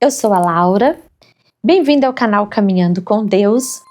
Eu sou a Laura, bem-vindo ao canal Caminhando com Deus.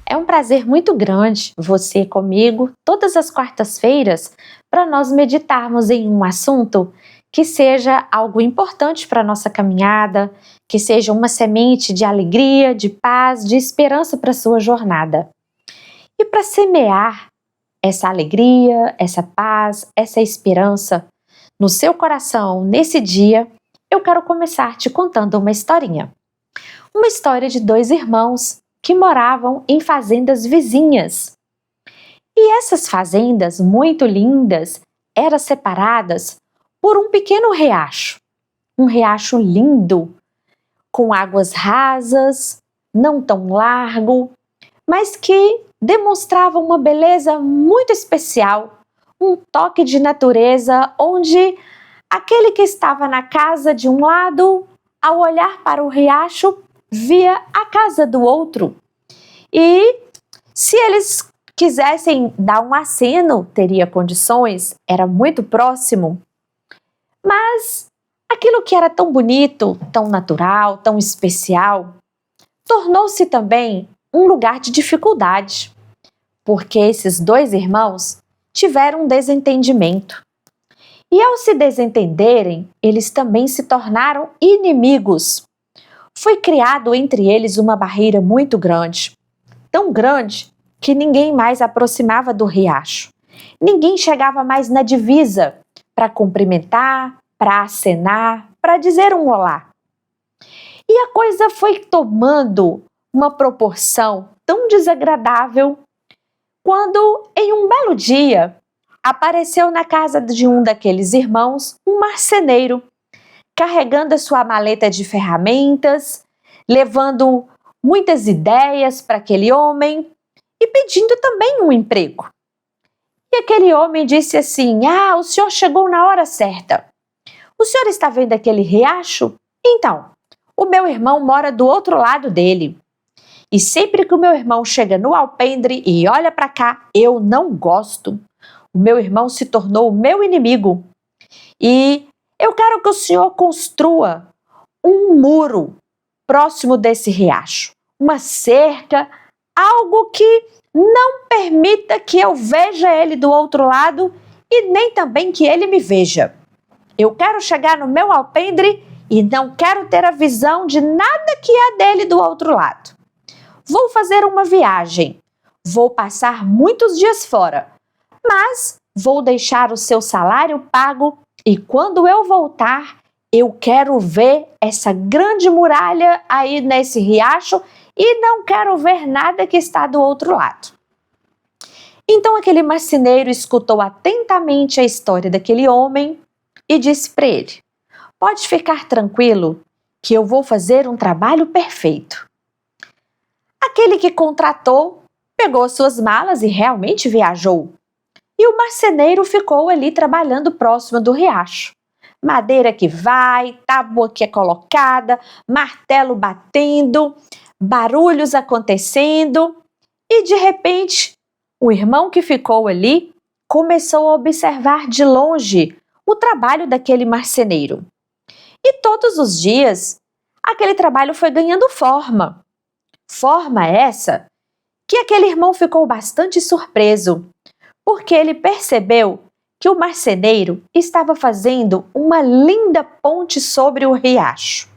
É um prazer muito grande você comigo todas as quartas-feiras para nós meditarmos em um assunto que seja algo importante para a nossa caminhada, que seja uma semente de alegria, de paz, de esperança para a sua jornada. E para semear essa alegria, essa paz, essa esperança no seu coração nesse dia, eu quero começar te contando uma historinha. Uma história de dois irmãos que moravam em fazendas vizinhas. E essas fazendas muito lindas eram separadas por um pequeno riacho. Um riacho lindo, com águas rasas, não tão largo, mas que demonstrava uma beleza muito especial, um toque de natureza onde aquele que estava na casa de um lado, ao olhar para o riacho, via a casa do outro. E se eles quisessem dar um aceno, teria condições, era muito próximo. Mas aquilo que era tão bonito, tão natural, tão especial, tornou-se também um lugar de dificuldade, porque esses dois irmãos tiveram um desentendimento. E ao se desentenderem, eles também se tornaram inimigos. Foi criado entre eles uma barreira muito grande, tão grande que ninguém mais aproximava do riacho. Ninguém chegava mais na divisa para cumprimentar, para acenar, para dizer um olá. E a coisa foi tomando uma proporção tão desagradável quando, em um belo dia, apareceu na casa de um daqueles irmãos um marceneiro, carregando a sua maleta de ferramentas, levando muitas ideias para aquele homem e pedindo também um emprego. E aquele homem disse assim: o senhor chegou na hora certa. O senhor está vendo aquele riacho? Então, o meu irmão mora do outro lado dele. E sempre que o meu irmão chega no alpendre e olha para cá, eu não gosto. O meu irmão se tornou o meu inimigo. E eu quero que o senhor construa um muro próximo desse riacho. Uma cerca, algo que não permita que eu veja ele do outro lado e nem também que ele me veja. Eu quero chegar no meu alpendre e não quero ter a visão de nada que é dele do outro lado. Vou fazer uma viagem, vou passar muitos dias fora, mas vou deixar o seu salário pago e quando eu voltar, eu quero ver essa grande muralha aí nesse riacho e não quero ver nada que está do outro lado. Então aquele marceneiro escutou atentamente a história daquele homem e disse para ele: pode ficar tranquilo que eu vou fazer um trabalho perfeito. Aquele que contratou pegou suas malas e realmente viajou. E o marceneiro ficou ali trabalhando próximo do riacho. Madeira que vai, tábua que é colocada, martelo batendo, barulhos acontecendo. E de repente, o irmão que ficou ali começou a observar de longe o trabalho daquele marceneiro. E todos os dias, aquele trabalho foi ganhando forma. Forma essa que aquele irmão ficou bastante surpreso, porque ele percebeu que o marceneiro estava fazendo uma linda ponte sobre o riacho.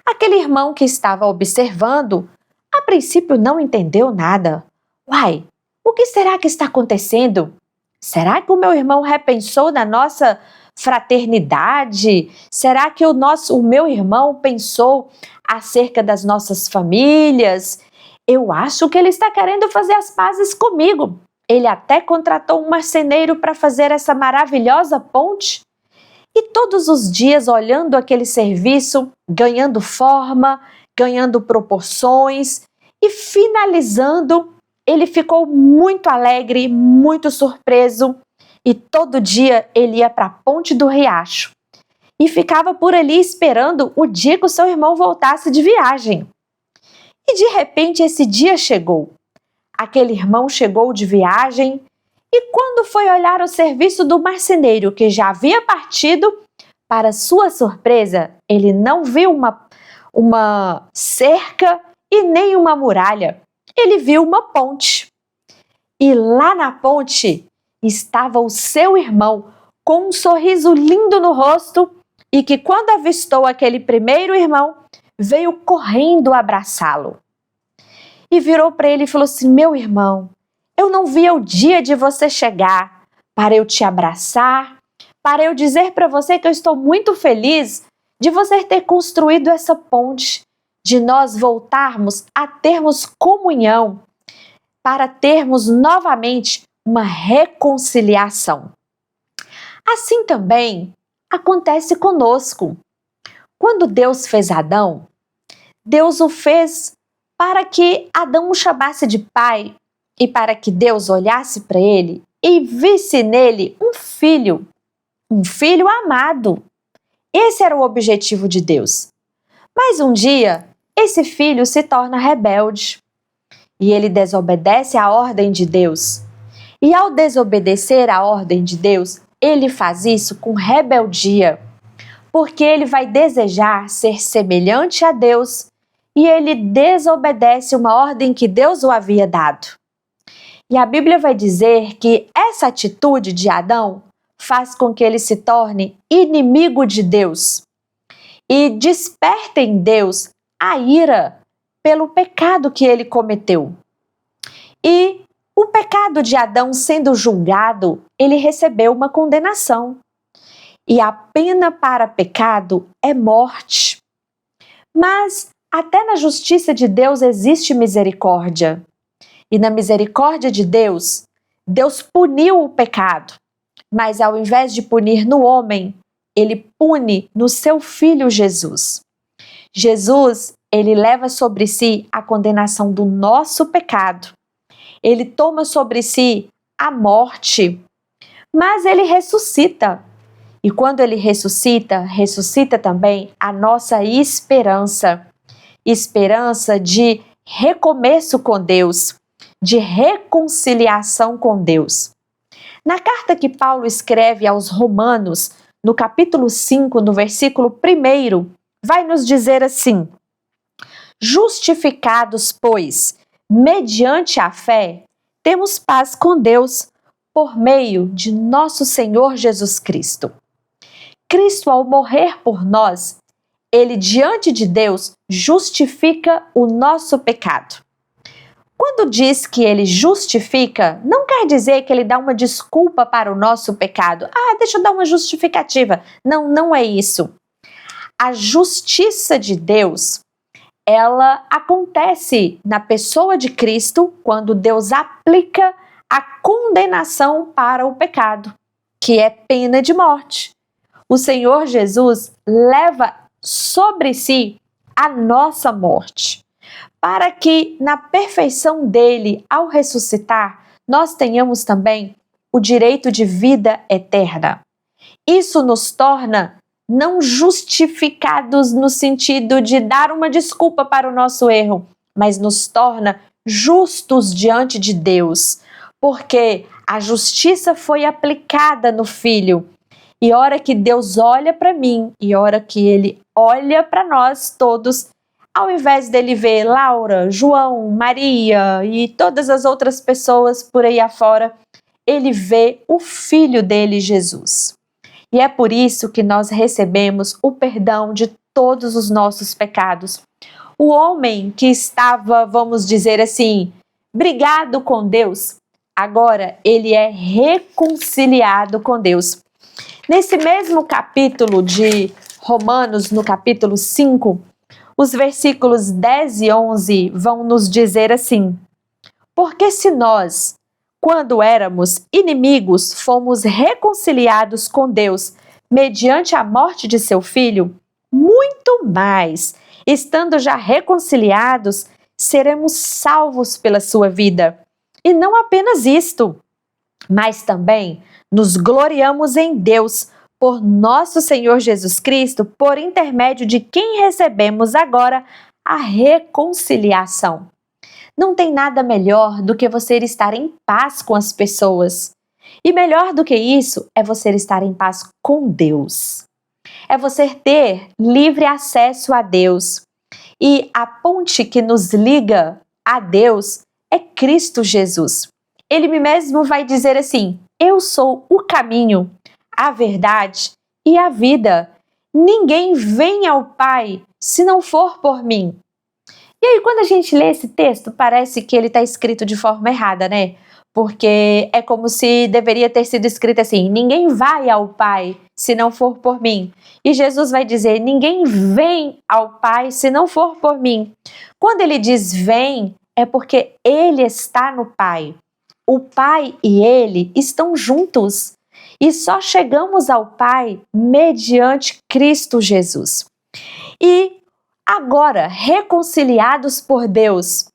Aquele irmão que estava observando, a princípio não entendeu nada. Uai, o que será que está acontecendo? Será que o meu irmão repensou na nossa fraternidade? Será que o meu irmão pensou acerca das nossas famílias? Eu acho que ele está querendo fazer as pazes comigo. Ele até contratou um marceneiro para fazer essa maravilhosa ponte. E todos os dias, olhando aquele serviço, ganhando forma, ganhando proporções e finalizando, ele ficou muito alegre, muito surpreso. E todo dia ele ia para a ponte do riacho e ficava por ali esperando o dia que o seu irmão voltasse de viagem. E de repente esse dia chegou. Aquele irmão chegou de viagem e quando foi olhar o serviço do marceneiro que já havia partido, para sua surpresa, ele não viu uma cerca e nem uma muralha. Ele viu uma ponte. E lá na ponte estava o seu irmão com um sorriso lindo no rosto e que quando avistou aquele primeiro irmão, veio correndo abraçá-lo. E virou para ele e falou assim: meu irmão, eu não via o dia de você chegar para eu te abraçar, para eu dizer para você que eu estou muito feliz de você ter construído essa ponte, de nós voltarmos a termos comunhão, para termos novamente uma reconciliação. Assim também acontece conosco. Quando Deus fez Adão, Deus o fez para que Adão o chamasse de pai e para que Deus olhasse para ele e visse nele um filho amado. Esse era o objetivo de Deus. Mas um dia, esse filho se torna rebelde e ele desobedece à ordem de Deus. E ao desobedecer à ordem de Deus, ele faz isso com rebeldia, porque ele vai desejar ser semelhante a Deus e ele desobedece uma ordem que Deus o havia dado. E a Bíblia vai dizer que essa atitude de Adão faz com que ele se torne inimigo de Deus e desperta em Deus a ira pelo pecado que ele cometeu. E o pecado de Adão sendo julgado, ele recebeu uma condenação. E a pena para pecado é morte. Mas até na justiça de Deus existe misericórdia. E na misericórdia de Deus, Deus puniu o pecado. Mas ao invés de punir no homem, ele pune no seu filho Jesus. Jesus, ele leva sobre si a condenação do nosso pecado. Ele toma sobre si a morte, mas ele ressuscita. E quando ele ressuscita, ressuscita também a nossa esperança. Esperança de recomeço com Deus, de reconciliação com Deus. Na carta que Paulo escreve aos Romanos, no capítulo 5, no versículo 1, vai nos dizer assim: justificados, pois, mediante a fé, temos paz com Deus, por meio de nosso Senhor Jesus Cristo. Cristo, ao morrer por nós, ele diante de Deus justifica o nosso pecado. Quando diz que ele justifica, não quer dizer que ele dá uma desculpa para o nosso pecado. Deixa eu dar uma justificativa. Não, não é isso. A justiça de Deus, ela acontece na pessoa de Cristo quando Deus aplica a condenação para o pecado, que é pena de morte. O Senhor Jesus leva sobre si a nossa morte, para que na perfeição dele, ao ressuscitar, nós tenhamos também o direito de vida eterna. Isso nos torna não justificados no sentido de dar uma desculpa para o nosso erro, mas nos torna justos diante de Deus, porque a justiça foi aplicada no Filho. E hora que Deus olha para mim, e hora que Ele olha para nós todos, ao invés dele ver Laura, João, Maria e todas as outras pessoas por aí afora, Ele vê o Filho dele, Jesus. E é por isso que nós recebemos o perdão de todos os nossos pecados. O homem que estava, vamos dizer assim, brigado com Deus, agora ele é reconciliado com Deus. Nesse mesmo capítulo de Romanos, no capítulo 5, os versículos 10 e 11 vão nos dizer assim: porque se nós, quando éramos inimigos, fomos reconciliados com Deus mediante a morte de seu Filho, muito mais, estando já reconciliados, seremos salvos pela sua vida. E não apenas isto, mas também nos gloriamos em Deus por nosso Senhor Jesus Cristo, por intermédio de quem recebemos agora a reconciliação. Não tem nada melhor do que você estar em paz com as pessoas. E melhor do que isso é você estar em paz com Deus. É você ter livre acesso a Deus. E a ponte que nos liga a Deus é Cristo Jesus. Ele mesmo vai dizer assim: eu sou o caminho, a verdade e a vida. Ninguém vem ao Pai se não for por mim. E aí, quando a gente lê esse texto, parece que ele está escrito de forma errada, né? Porque é como se deveria ter sido escrito assim: ninguém vai ao Pai se não for por mim. E Jesus vai dizer: ninguém vem ao Pai se não for por mim. Quando ele diz vem, é porque ele está no Pai. O Pai e ele estão juntos. E só chegamos ao Pai mediante Cristo Jesus. E agora, reconciliados por Deus,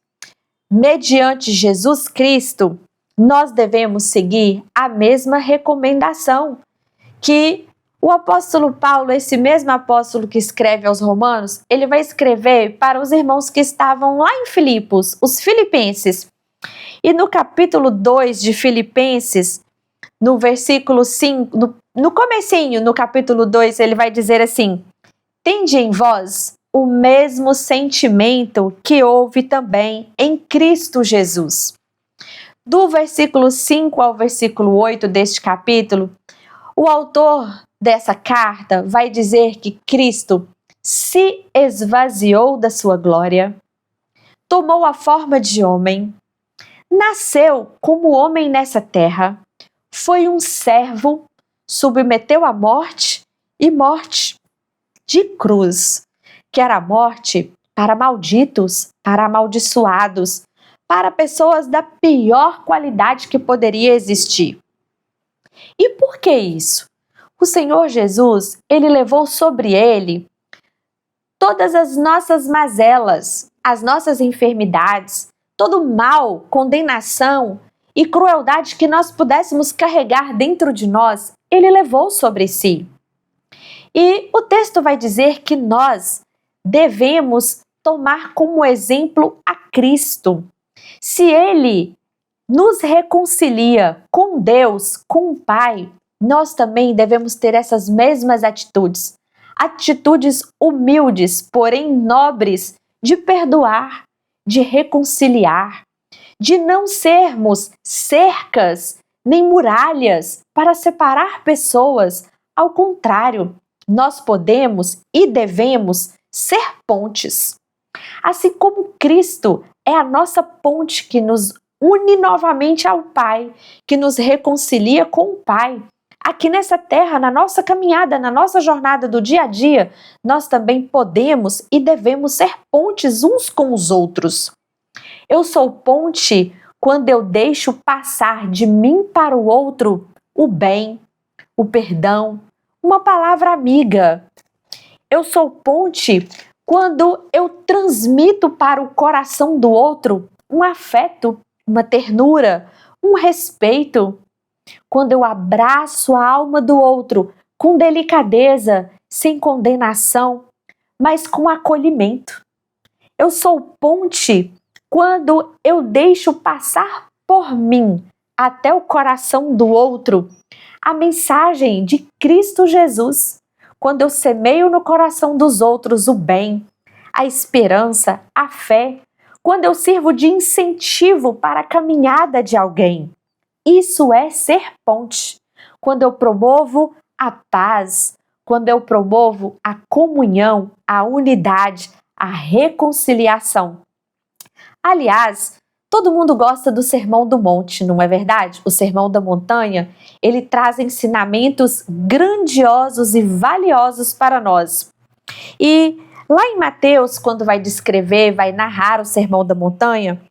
mediante Jesus Cristo, nós devemos seguir a mesma recomendação que o apóstolo Paulo, esse mesmo apóstolo que escreve aos Romanos, ele vai escrever para os irmãos que estavam lá em Filipos, os filipenses. E no capítulo 2 de Filipenses, no versículo 5, no comecinho, no capítulo 2, ele vai dizer assim: tende em vós o mesmo sentimento que houve também em Cristo Jesus. Do versículo 5 ao versículo 8 deste capítulo, O autor dessa carta vai dizer que Cristo se esvaziou da sua glória, tomou a forma de homem, nasceu como homem nessa terra, foi um servo, submeteu à morte e morte de cruz, que era a morte para malditos, para amaldiçoados, para pessoas da pior qualidade que poderia existir. E por que isso? O Senhor Jesus, ele levou sobre ele todas as nossas mazelas, as nossas enfermidades, todo o mal, condenação e crueldade que nós pudéssemos carregar dentro de nós, ele levou sobre si. E o texto vai dizer que nós devemos tomar como exemplo a Cristo. Se ele nos reconcilia com Deus, com o Pai, nós também devemos ter essas mesmas atitudes. Atitudes humildes, porém nobres, de perdoar, de reconciliar, de não sermos cercas nem muralhas para separar pessoas. Ao contrário, nós podemos e devemos ser pontes. Assim como Cristo é a nossa ponte que nos une novamente ao Pai, que nos reconcilia com o Pai. Aqui nessa terra, na nossa caminhada, na nossa jornada do dia a dia, nós também podemos e devemos ser pontes uns com os outros. Eu sou ponte quando eu deixo passar de mim para o outro o bem, o perdão, uma palavra amiga. Eu sou ponte quando eu transmito para o coração do outro um afeto, uma ternura, um respeito. Quando eu abraço a alma do outro com delicadeza, sem condenação, mas com acolhimento. Eu sou ponte quando eu deixo passar por mim até o coração do outro a mensagem de Cristo Jesus. Quando eu semeio no coração dos outros o bem, a esperança, a fé, quando eu sirvo de incentivo para a caminhada de alguém. Isso é ser ponte. Quando eu promovo a paz, quando eu promovo a comunhão, a unidade, a reconciliação. Aliás, todo mundo gosta do Sermão do Monte, não é verdade? O Sermão da Montanha, ele traz ensinamentos grandiosos e valiosos para nós. E lá em Mateus, quando vai descrever, vai narrar o Sermão da Montanha,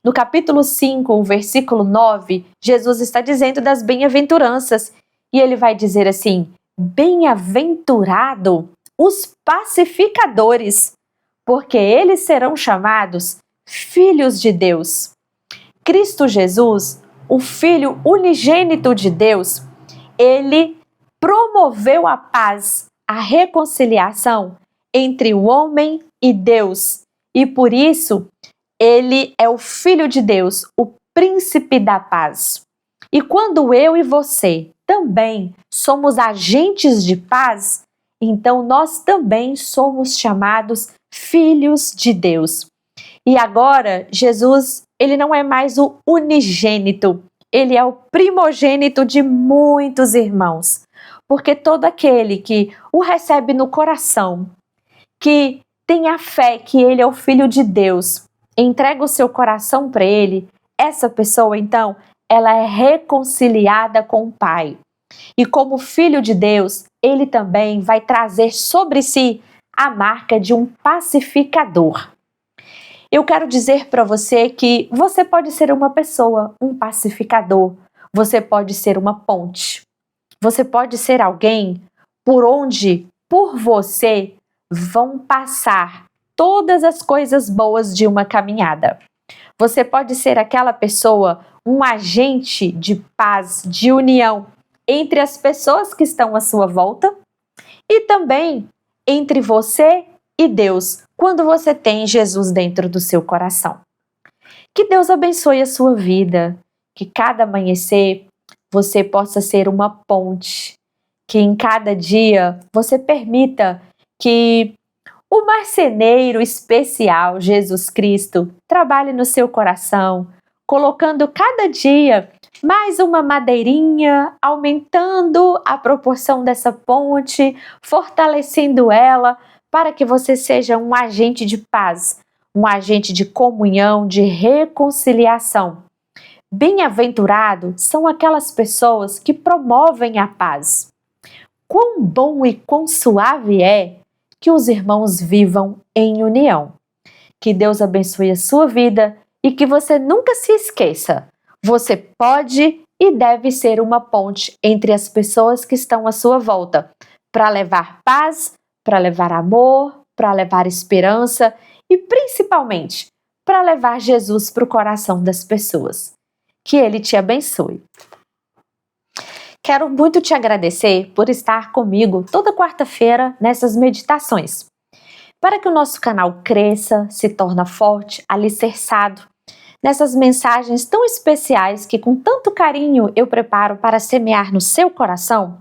no capítulo 5, o versículo 9, Jesus está dizendo das bem-aventuranças. E ele vai dizer assim: bem-aventurado os pacificadores, porque eles serão chamados filhos de Deus. Cristo Jesus, o Filho unigênito de Deus, ele promoveu a paz, a reconciliação entre o homem e Deus. E por isso, ele é o Filho de Deus, o príncipe da paz. E quando eu e você também somos agentes de paz, então nós também somos chamados filhos de Deus. E agora, Jesus, ele não é mais o unigênito, ele é o primogênito de muitos irmãos. Porque todo aquele que o recebe no coração, que tem a fé que ele é o Filho de Deus, entrega o seu coração para ele, essa pessoa, então, ela é reconciliada com o Pai. E como Filho de Deus, ele também vai trazer sobre si a marca de um pacificador. Eu quero dizer para você que você pode ser uma pessoa, um pacificador. Você pode ser uma ponte. Você pode ser alguém por onde, por você, vão passar todas as coisas boas de uma caminhada. Você pode ser aquela pessoa, um agente de paz, de união entre as pessoas que estão à sua volta e também entre você e Deus, quando você tem Jesus dentro do seu coração. Que Deus abençoe a sua vida, que cada amanhecer você possa ser uma ponte, que em cada dia você permita que o marceneiro especial, Jesus Cristo, trabalhe no seu coração, colocando cada dia Mais uma madeirinha, aumentando a proporção dessa ponte, fortalecendo ela para que você seja um agente de paz, um agente de comunhão, de reconciliação. Bem-aventurados são aquelas pessoas que promovem a paz. Quão bom e quão suave é que os irmãos vivam em união. Que Deus abençoe a sua vida e que você nunca se esqueça. Você pode e deve ser uma ponte entre as pessoas que estão à sua volta, para levar paz, para levar amor, para levar esperança e principalmente para levar Jesus para o coração das pessoas. Que Ele te abençoe. Quero muito te agradecer por estar comigo toda quarta-feira nessas meditações. Para que o nosso canal cresça, se torne forte, alicerçado, nessas mensagens tão especiais que com tanto carinho eu preparo para semear no seu coração,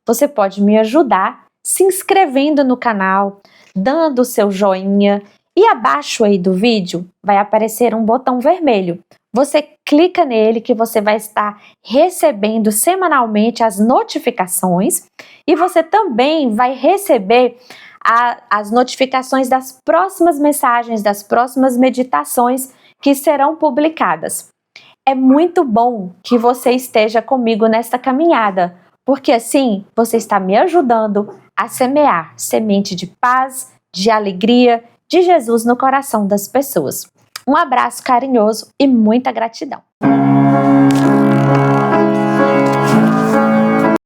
você pode me ajudar se inscrevendo no canal, dando o seu joinha e abaixo aí do vídeo vai aparecer um botão vermelho. Você clica nele que você vai estar recebendo semanalmente as notificações e você também vai receber as notificações das próximas mensagens, das próximas meditações que serão publicadas. É muito bom que você esteja comigo nesta caminhada, porque assim você está me ajudando a semear semente de paz, de alegria, de Jesus no coração das pessoas. Um abraço carinhoso e muita gratidão.